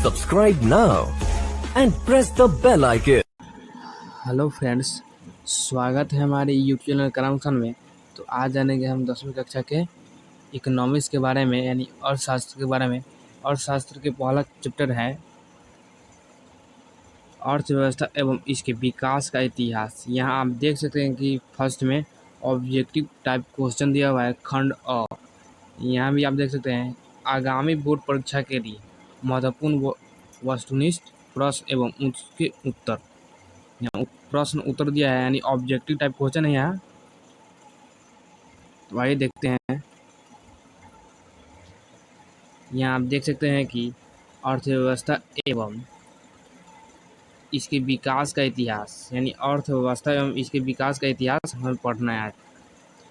Subscribe now and press the bell icon. Hello friends, स्वागत है हमारे यूट्यूब चैनल करामसन में। तो आज जानेंगे हम 10वीं कक्षा के इकोनॉमिक्स के बारे में, यानी अर्थशास्त्र के बारे में। अर्थशास्त्र के पहला चैप्टर है अर्थव्यवस्था एवं इसके विकास का इतिहास। यहाँ आप देख सकते हैं कि फर्स्ट में ऑब्जेक्टिव टाइप क्वेश्चन दिया हुआ है, खंड अ। यहाँ भी आप देख सकते हैं आगामी बोर्ड परीक्षा के लिए महत्वपूर्ण वस्तुनिष्ठ प्रश्न एवं उसके उत्तर। यहाँ प्रश्न उत्तर दिया है, यानी ऑब्जेक्टिव टाइप क्वेश्चन है यहाँ। तो आइए देखते हैं। यहाँ आप देख सकते हैं कि अर्थव्यवस्था एवं इसके विकास का इतिहास, यानी अर्थव्यवस्था एवं इसके विकास का इतिहास हमें पढ़ना है आज।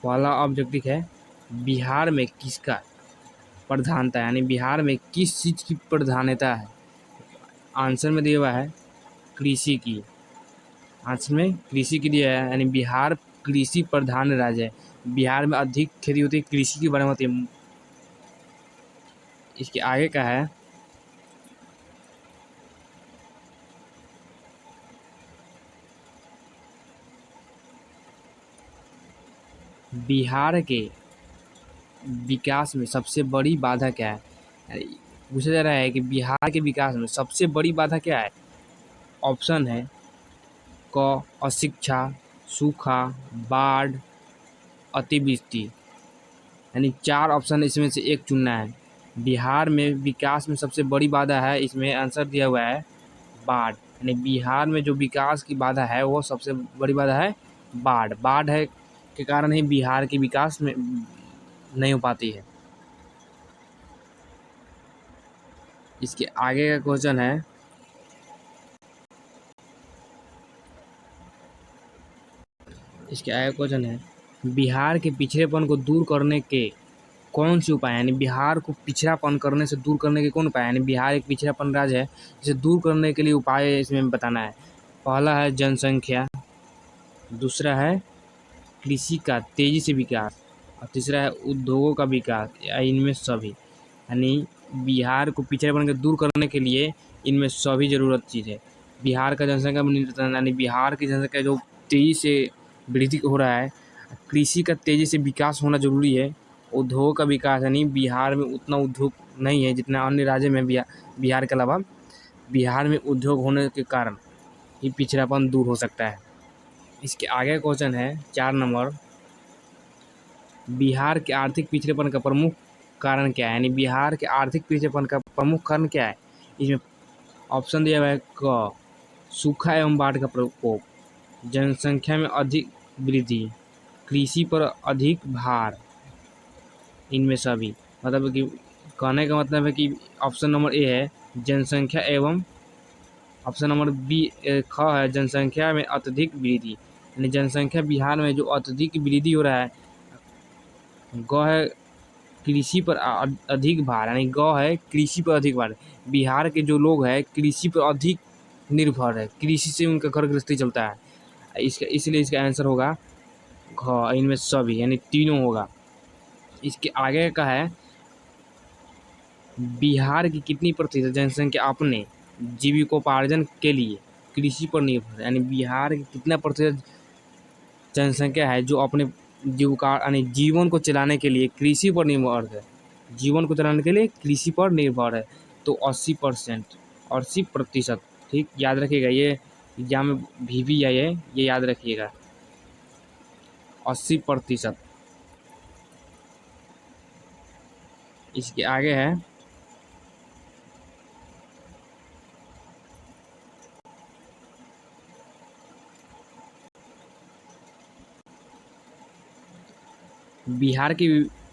पहला ऑब्जेक्टिव है बिहार में किसका प्रधानता है, यानी बिहार में किस चीज़ की प्रधानता है। आंसर में दिया हुआ है कृषि की। आंसर में कृषि की दिया है, यानी बिहार कृषि प्रधान राज्य है। बिहार में अधिक खेती होती है, कृषि की बढ़ोतरी होती है। इसके आगे का है बिहार के विकास में सबसे बड़ी बाधा क्या है। पूछा जा रहा है कि बिहार के विकास में सबसे बड़ी बाधा क्या है। ऑप्शन है क अशिक्षा, सूखा, बाढ़, अतिवृष्टि। यानी 4 ऑप्शन इसमें से एक चुनना है। बिहार में विकास में सबसे बड़ी बाधा है, इसमें आंसर दिया हुआ है बाढ़। यानी बिहार में जो विकास की बाधा है वो सबसे बड़ी बाधा है बाढ़। बाढ़ है के कारण ही बिहार की विकास में नहीं हो पाती है। इसके आगे का क्वेश्चन है बिहार के पिछड़ेपन को दूर करने के कौन से उपाय, यानी बिहार को पिछड़ापन करने से दूर करने के कौन उपाय, यानी बिहार एक पिछड़ापन राज्य है, इसे दूर करने के लिए उपाय इसमें बताना है। पहला है जनसंख्या, दूसरा है कृषि का तेजी से विकास, और तीसरा है उद्योगों का विकास, या इनमें सभी। यानी बिहार को पिछड़ेपन को दूर करने के लिए इनमें सभी ज़रूरत चीज़ है। बिहार का जनसंख्या नियंत्रण, यानी बिहार की जनसंख्या जो तेज़ी से वृद्धि हो रहा है, कृषि का तेज़ी से विकास होना जरूरी है। उद्योग का विकास, यानी बिहार में उतना उद्योग नहीं है जितना अन्य राज्य में। बिहार के अलावा बिहार में उद्योग होने के कारण ये पिछड़ापन दूर हो सकता है। इसके आगे क्वेश्चन है 4 नंबर, बिहार के आर्थिक पिछड़ेपन का प्रमुख कारण क्या है, यानी बिहार के आर्थिक पिछड़ेपन का प्रमुख कारण क्या है। इसमें ऑप्शन दिया हुआ है क सूखा एवं बाढ़ का प्रकोप, जनसंख्या में अधिक वृद्धि, कृषि पर अधिक भार, इनमें सभी। मतलब कि कहने का मतलब है कि ऑप्शन नंबर ए है जनसंख्या एवं ऑप्शन नंबर बी ख है जनसंख्या में अत्यधिक वृद्धि। यानी जनसंख्या बिहार में जो अत्यधिक वृद्धि हो रहा है। ग है कृषि पर अधिक भार, यानी ग है कृषि पर अधिक भार। बिहार के जो लोग हैं कृषि पर अधिक निर्भर है, कृषि से उनका घर गृहस्थी चलता है। इसलिए इसका आंसर होगा घ, इनमें सभी, यानी तीनों होगा। इसके आगे का है बिहार की कितनी प्रतिशत जनसंख्या अपने जीविकोपार्जन के लिए कृषि पर निर्भर है। यानी बिहार की कितना प्रतिशत जनसंख्या है जो अपने जीविका यानी जीवन को चलाने के लिए कृषि पर निर्भर है। जीवन को चलाने के लिए कृषि पर निर्भर है। तो 80%, 80%। ठीक, याद रखिएगा, ये एग्जाम में भी आई है, ये याद रखिएगा 80%। इसके आगे है बिहार के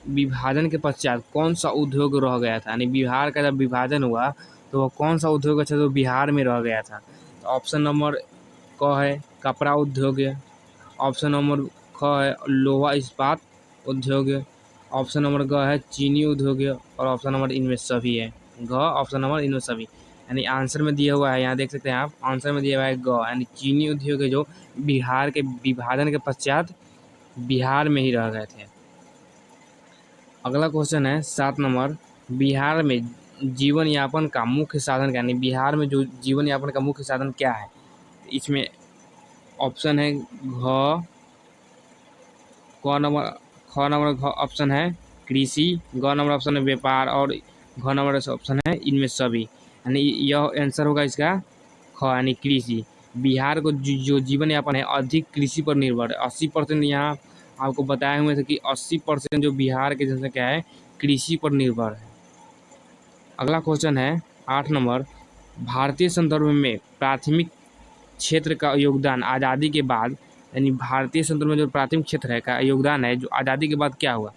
विभाजन के पश्चात कौन सा उद्योग रह गया था। यानी बिहार का जब विभाजन हुआ तो वह कौन सा उद्योग अच्छा तो बिहार में रह गया था। तो ऑप्शन नंबर क है कपड़ा उद्योग, ऑप्शन नंबर ख है लोहा इस्पात उद्योग, ऑप्शन नंबर ग है चीनी उद्योग, और ऑप्शन नंबर इनमें सभी है घ। ऑप्शन नंबर इनमें सभी, यानी आंसर में दिया हुआ है, यहाँ देख सकते हैं आप, आंसर में दिया हुआ है ग, यानी चीनी उद्योग है जो बिहार के विभाजन के पश्चात बिहार में ही रह गए थे। अगला क्वेश्चन है 7 नंबर, बिहार में जीवन यापन का मुख्य साधन क्या है, यानी बिहार में जो जीवन यापन का मुख्य साधन क्या है। इसमें ऑप्शन है घ, क नंबर, ख नंबर घ ऑप्शन है कृषि, ग नंबर ऑप्शन है व्यापार और घ नंबर ऑप्शन है इनमें सभी, यानी यह आंसर होगा इसका ख यानी कृषि। बिहार को जो जीवन यापन है अधिक कृषि पर निर्भर है। 80% यहाँ आपको बताए हुए थे कि 80% जो बिहार की जनसंख्या है कृषि पर निर्भर है। अगला क्वेश्चन है 8 नंबर, भारतीय संदर्भ में प्राथमिक क्षेत्र का योगदान आज़ादी के बाद, यानी भारतीय संदर्भ में जो प्राथमिक क्षेत्र है का योगदान है जो आज़ादी के बाद क्या हुआ,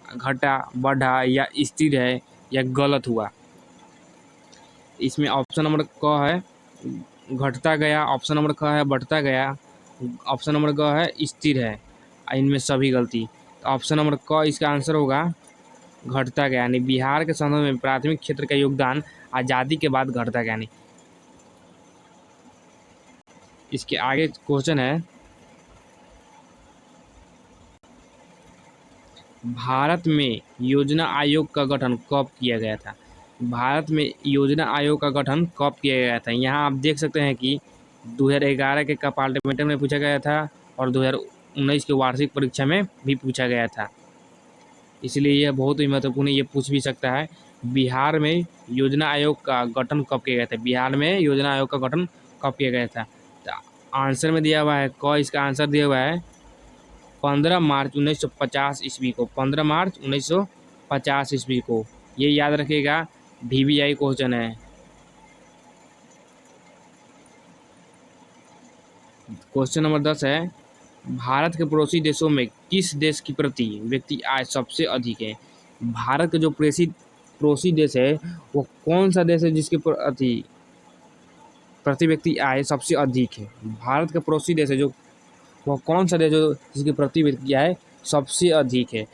घटा, बढ़ा या स्थिर है या गलत हुआ। इसमें ऑप्शन नंबर क है घटता गया, ऑप्शन नंबर ख है बढ़ता गया, ऑप्शन नंबर ग है स्थिर है, इनमें सभी गलती। तो ऑप्शन नंबर क इसका आंसर होगा घटता गया, यानी बिहार के संदर्भ में प्राथमिक क्षेत्र का योगदान आज़ादी के बाद घटता गया। यानी इसके आगे क्वेश्चन है भारत में योजना आयोग का गठन कब किया गया था। भारत में योजना आयोग का गठन कब किया गया था। यहाँ आप देख सकते हैं कि 2011 के पार्लियामेंट में पूछा गया था और 2019 के वार्षिक परीक्षा में भी पूछा गया था, इसलिए यह बहुत ही महत्वपूर्ण है, ये पूछ भी सकता है। बिहार में योजना आयोग का गठन कब किया गया था। बिहार में योजना आयोग का गठन कब किया गया था। तो आंसर में दिया हुआ है क, इसका आंसर दिया हुआ है 15 मार्च 1950 ईस्वी को, 15 मार्च 1950 ईस्वी को। ये याद रखिएगा, VVI क्वेश्चन है। क्वेश्चन नंबर 10 है भारत के पड़ोसी देशों में किस देश की प्रति व्यक्ति आय सबसे अधिक है। भारत के जो पड़ोसी देश है वो कौन सा देश है जिसके प्रति व्यक्ति आय सबसे अधिक है। भारत के पड़ोसी देश है जो वह कौन सा देश जो जिसकी प्रति व्यक्ति आय सबसे अधिक है।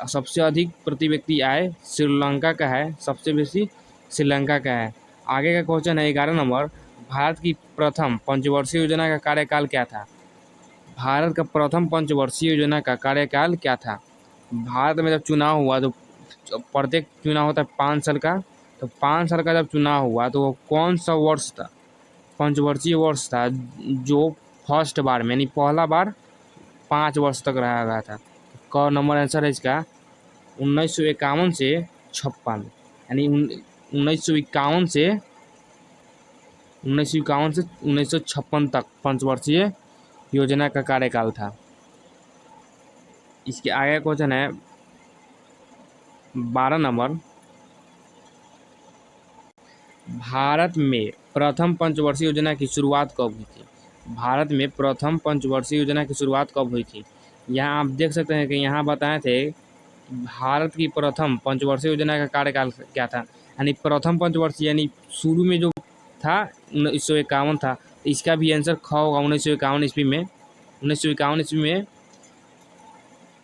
सबसे अधिक प्रति व्यक्ति आय श्रीलंका का है, सबसे बेसी श्रीलंका का है। आगे का क्वेश्चन है 11 नंबर, भारत की प्रथम पंचवर्षीय योजना का कार्यकाल क्या था। भारत का प्रथम पंचवर्षीय योजना का कार्यकाल क्या था। भारत में जब चुनाव हुआ तो प्रत्येक चुनाव होता है 5 साल का, तो 5 साल का जब चुनाव हुआ तो वो कौन सा वर्ष था, पंचवर्षीय वर्ष था जो फर्स्ट बार में यानी पहला बार 5 वर्ष तक रहा गया था। क नंबर आंसर है इसका 1951 से 56, यानी 1951 से 1956 तक पंचवर्षीय योजना का कार्यकाल था। इसके आगे क्वेश्चन है 12 नंबर, भारत में प्रथम पंचवर्षीय योजना की शुरुआत कब हुई थी। भारत में प्रथम पंचवर्षीय योजना की शुरुआत कब हुई थी। यहाँ आप देख सकते हैं कि यहाँ बताए थे भारत की प्रथम पंचवर्षीय योजना का कार्यकाल क्या था, यानी प्रथम पंचवर्षीय यानी शुरू में जो था 1951 था। इसका भी आंसर ख होगा 1951 ईस्वी में। 1951 ईस्वी में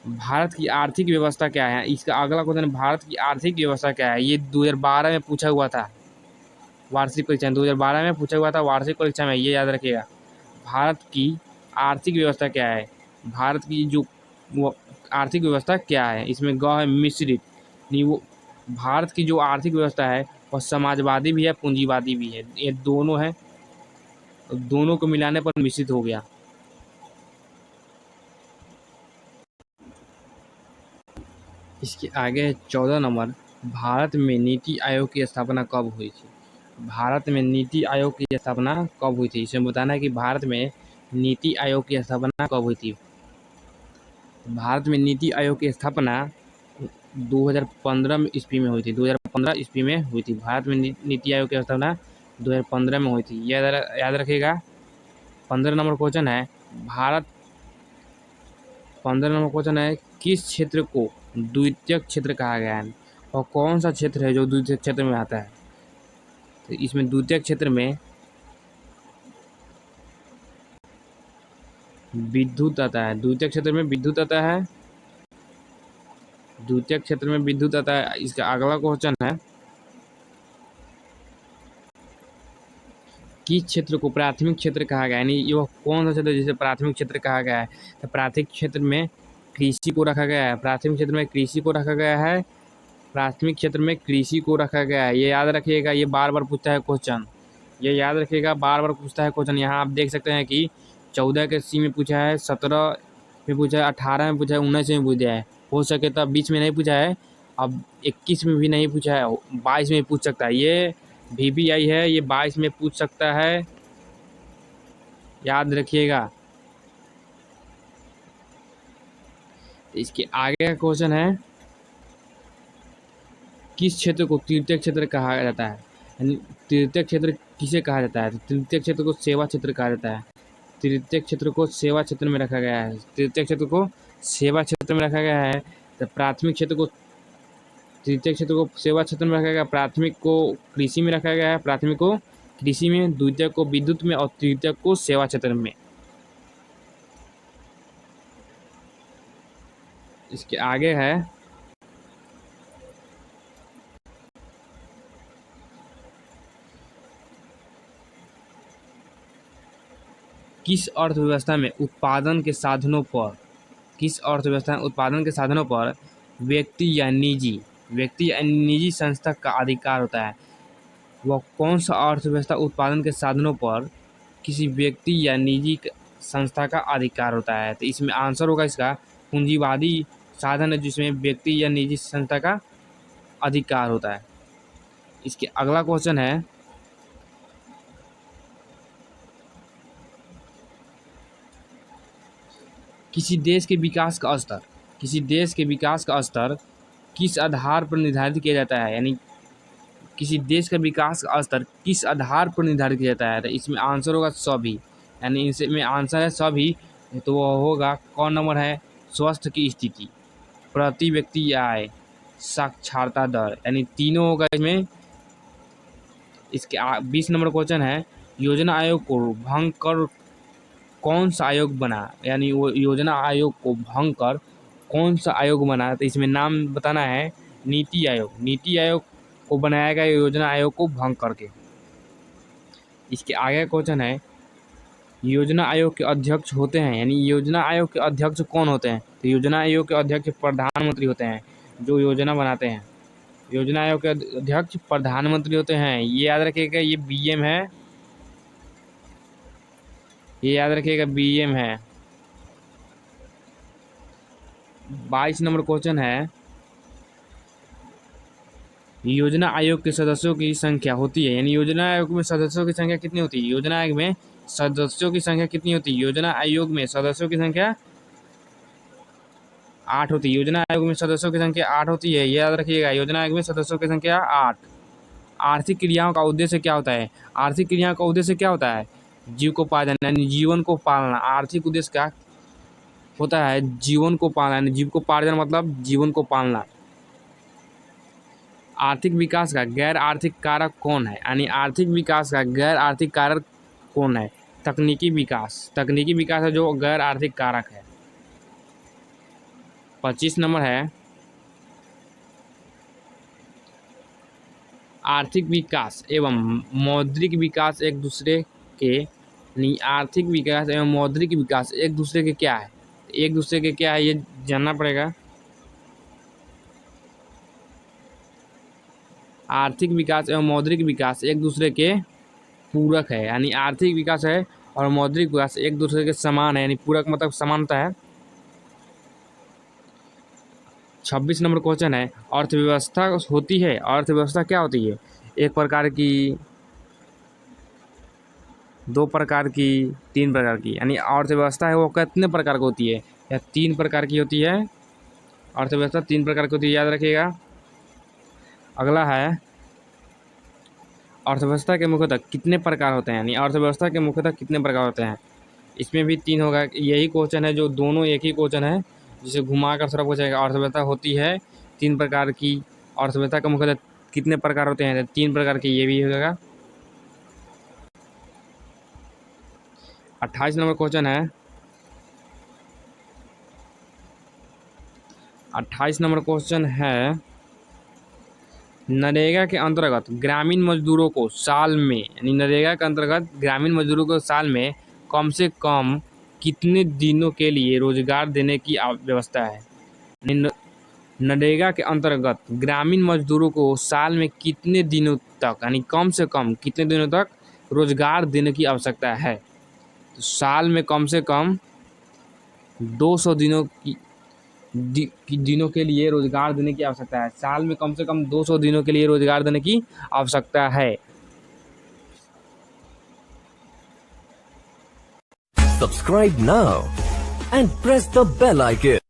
भारत की आर्थिक व्यवस्था क्या है। इसका अगला क्वेश्चन भारत की आर्थिक व्यवस्था क्या है, ये 2012 में पूछा हुआ था वार्षिक परीक्षा में। 2012 में पूछा हुआ था वार्षिक परीक्षा में, ये याद रखिएगा। भारत की आर्थिक व्यवस्था क्या है, भारत की जो वो आर्थिक व्यवस्था क्या है। इसमें ग है मिश्रित, नहीं वो भारत की जो आर्थिक व्यवस्था है वह समाजवादी भी है पूंजीवादी भी है, ये दोनों है, दोनों को मिलाने पर मिश्रित हो गया। इसके आगे 14 नंबर, भारत में नीति आयोग की स्थापना कब हुई थी। भारत में नीति आयोग की स्थापना कब हुई थी। इसमें बताना है कि भारत में नीति आयोग की स्थापना कब हुई थी। भारत में नीति आयोग की स्थापना 2015 ईस्वी में हुई थी। 2015 ईस्वी में हुई थी। भारत में नीति आयोग की स्थापना 2015 में हुई थी, याद रखिएगा। 15 नंबर क्वेश्चन है 15 नंबर क्वेश्चन है किस क्षेत्र को द्वितीयक क्षेत्र कहा गया है और कौन सा क्षेत्र है जो द्वितीयक क्षेत्र में आता है। तो इसमें द्वितीयक क्षेत्र में विद्युत आता है, द्वितीयक क्षेत्र में विद्युत आता है, द्वितीयक क्षेत्र में विद्युत आता है। इसका अगला क्वेश्चन है किस क्षेत्र को प्राथमिक क्षेत्र कहा गया है, यानी ये कौन सा क्षेत्र जिसे प्राथमिक क्षेत्र कहा गया है। तो प्राथमिक क्षेत्र में कृषि को रखा गया है, प्राथमिक क्षेत्र में कृषि को रखा गया है प्राथमिक क्षेत्र में कृषि को रखा गया है। ये याद रखिएगा, ये बार बार पूछता है क्वेश्चन, ये याद रखिएगा, बार बार पूछता है क्वेश्चन। यहाँ आप देख सकते हैं कि 14 के सी में पूछा है, 17 में पूछा है, 18 में पूछा है, 19 में पूछा है। हो सके तो 20 में नहीं पूछा है, अब 21 में भी नहीं पूछा है, 22 में पूछ सकता है। ये VBI है, ये 22 में पूछ सकता है, याद रखिएगा। इसके आगे का क्वेश्चन है, किस क्षेत्र को तृतीय क्षेत्र कहा जाता है? यानी तृतीय क्षेत्र किसे कहा जाता है? तो तृतीय क्षेत्र को सेवा क्षेत्र कहा जाता है। तृतीय क्षेत्र को सेवा क्षेत्र में रखा गया है। तृतीय क्षेत्र को सेवा क्षेत्र में रखा गया है। तो प्राथमिक क्षेत्र को, तृतीय क्षेत्र को सेवा क्षेत्र में रखा गया, प्राथमिक को कृषि में रखा गया है, प्राथमिक को कृषि में, द्वितीय को विद्युत में और तृतीय को सेवा क्षेत्र में। इसके आगे है, किस अर्थव्यवस्था में उत्पादन के साधनों पर, किस अर्थव्यवस्था में उत्पादन के साधनों पर व्यक्ति या निजी संस्था का अधिकार होता है? वह कौन सा अर्थव्यवस्था उत्पादन के साधनों पर किसी व्यक्ति या निजी संस्था का अधिकार होता है? तो इसमें आंसर होगा इसका पूंजीवादी साधन है, जिसमें व्यक्ति या निजी संस्था का अधिकार होता है। इसके अगला क्वेश्चन है, किसी देश के विकास का स्तर, किसी देश के विकास का स्तर किस आधार पर निर्धारित किया जाता है? यानी किसी देश का विकास का स्तर किस आधार पर निर्धारित किया जाता है? तो इसमें आंसर होगा सभी, यानी इसमें आंसर है सभी। तो वो होगा, कौन नंबर है? स्वास्थ्य की स्थिति, प्रति व्यक्ति आय, साक्षरता दर, यानी तीनों होगा इसमें। इसके 20 नंबर क्वेश्चन है, योजना आयोग को भंग कर कौन सा आयोग बना? यानी वो योजना आयोग को भंग कर कौन सा आयोग बना? तो इसमें नाम बताना है, नीति आयोग। नीति आयोग को बनाया गया योजना आयोग को भंग करके। इसके आगे क्वेश्चन है, योजना आयोग के अध्यक्ष होते हैं, यानी योजना आयोग के अध्यक्ष कौन होते हैं? तो योजना आयोग के अध्यक्ष प्रधानमंत्री होते हैं, जो योजना बनाते हैं। योजना आयोग के अध्यक्ष प्रधानमंत्री होते हैं। ये याद रखिएगा, ये BM है, ये याद रखिएगा BM है। 22 नंबर क्वेश्चन है, योजना आयोग के सदस्यों की संख्या होती है, यानी योजना आयोग में सदस्यों की संख्या कितनी होती है? योजना आयोग में सदस्यों की संख्या कितनी होती है? योजना आयोग में सदस्यों की संख्या 8 होती है। योजना आयोग में सदस्यों की संख्या 8 होती है, ये याद रखिएगा। योजना आयोग में सदस्यों की संख्या 8। आर्थिक क्रियाओं का उद्देश्य क्या होता है? आर्थिक क्रियाओं का उद्देश्य क्या होता है? जीविकोपार्जन, यानी जीवन को पालना। आर्थिक उद्देश्य क्या होता है? जीवन को पालना, यानी जीविकोपार्जन मतलब जीवन को पालना। आर्थिक विकास का गैर आर्थिक कारक कौन है? यानी आर्थिक विकास का गैर आर्थिक कारक कौन है? तकनीकी विकास। तकनीकी विकास है जो गैर आर्थिक कारक है। 25 नंबर है, आर्थिक विकास एवं मौद्रिक विकास एक दूसरे के, यानी आर्थिक विकास एवं मौद्रिक विकास एक दूसरे के क्या है? एक दूसरे के क्या है, ये जानना पड़ेगा। आर्थिक विकास एवं मौद्रिक विकास एक दूसरे के पूरक है, यानी आर्थिक विकास है और मौद्रिक विकास एक दूसरे के समान है, यानी पूरक मतलब समानता है। 26 नंबर क्वेश्चन है, अर्थव्यवस्था होती है, अर्थव्यवस्था क्या होती है? एक प्रकार की, दो प्रकार की, 3 प्रकार की, यानी अर्थव्यवस्था है वो कितने प्रकार की होती है? या 3 प्रकार की होती है। अर्थव्यवस्था 3 प्रकार की होती है, याद रखिएगा। अगला है, अर्थव्यवस्था के मुख्यतः कितने प्रकार होते हैं? यानी अर्थव्यवस्था के मुख्यतः कितने प्रकार होते हैं? इसमें भी 3 होगा। यही क्वेश्चन है जो दोनों एक ही क्वेश्चन है, जिसे घुमा कर थोड़ा पूछेगा। अर्थव्यवस्था होती है 3 प्रकार की, अर्थव्यवस्था का मुख्यतः कितने प्रकार होते हैं? 3 प्रकार की, ये भी होगा। 28 नंबर क्वेश्चन है, 28 नंबर क्वेश्चन है, नरेगा के अंतर्गत ग्रामीण मजदूरों को साल में, यानी नरेगा के अंतर्गत ग्रामीण मजदूरों को साल में कम से कम कितने दिनों के लिए रोजगार देने की व्यवस्था है? नरेगा के अंतर्गत ग्रामीण मजदूरों को साल में कितने दिनों तक यानी कम से कम कितने दिनों तक रोजगार देने की आवश्यकता है? तो साल में कम से कम 200 दिनों के लिए रोजगार देने की आवश्यकता है। साल में कम से कम 200 दिनों के लिए रोजगार देने की आवश्यकता है। Subscribe now and press the bell icon.